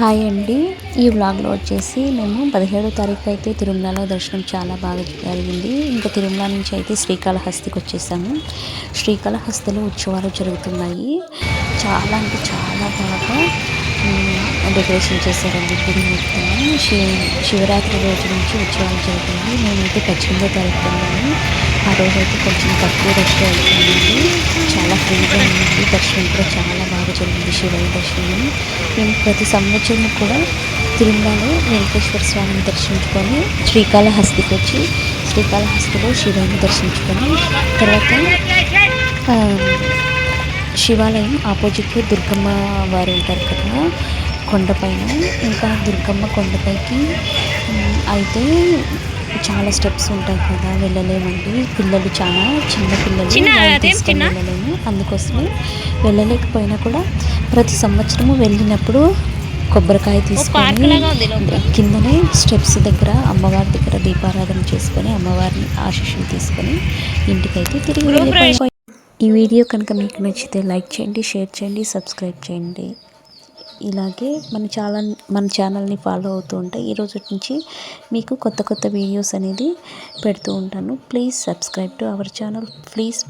Hi అండి. ఈ వ్లాగ్లో వచ్చేసి మేము 17వ తారీఖు అయితే తిరుమలలో దర్శనం చాలా బాగా జరిగింది. ఇంకా తిరుమల నుంచి అయితే శ్రీకాళహస్తికి వచ్చేసాము. శ్రీకాళహస్తిలో ఉత్సవాలు జరుగుతున్నాయి. చాలా అంటే చాలా బాగా డెకరేషన్ చేశారండి గుడి మొత్తం. శివరాత్రి రోజు నుంచి ఉత్సవాలు జరుగుతుంది. నేనైతే 18వ తారీఖు వెళ్ళాను. ఆ రోజైతే కొంచెం తక్కువ రష్ అవుతుందండి. చాలా ఫ్రీగా ఉంది. దర్శనం కూడా చాలా బాగా జరిగింది. శివయ్య దర్శనం మేము ప్రతి సంవత్సరం కూడా తిరుమలలో వెంకటేశ్వర స్వామిని దర్శించుకొని శ్రీకాళహస్తికి వచ్చి శ్రీకాళహస్తిలో శివయ్యని దర్శించుకొని తర్వాత శివాలయం ఆపోజిట్లో దుర్గమ్మ వారు ఉంటారు కదా కొండపైన. ఇంకా దుర్గమ్మ కొండపైకి అయితే చాలా స్టెప్స్ ఉంటాయి కదా, వెళ్ళలేమండి. పిల్లలు చాలా చిన్న పిల్లలు తీసుకొని వెళ్ళలేము. అందుకోసమే వెళ్ళలేకపోయినా కూడా ప్రతి సంవత్సరము వెళ్ళినప్పుడు కొబ్బరికాయ తీసుకొని కిందనే స్టెప్స్ దగ్గర అమ్మవారి దగ్గర దీపారాధన చేసుకొని అమ్మవారిని ఆశీస్సులు తీసుకొని ఇంటికైతే తిరిగి వెళ్ళిపోయి. ఈ వీడియో కనుక మీకు నచ్చితే లైక్ చేయండి, షేర్ చేయండి, సబ్స్క్రైబ్ చేయండి. ఇలాగే మన ఛానల్ని ఫాలో అవుతూ ఉంటే ఈరోజు నుంచి మీకు కొత్త వీడియోస్ అనేది పెడుతూ ఉంటాను. Please subscribe to our channel. Please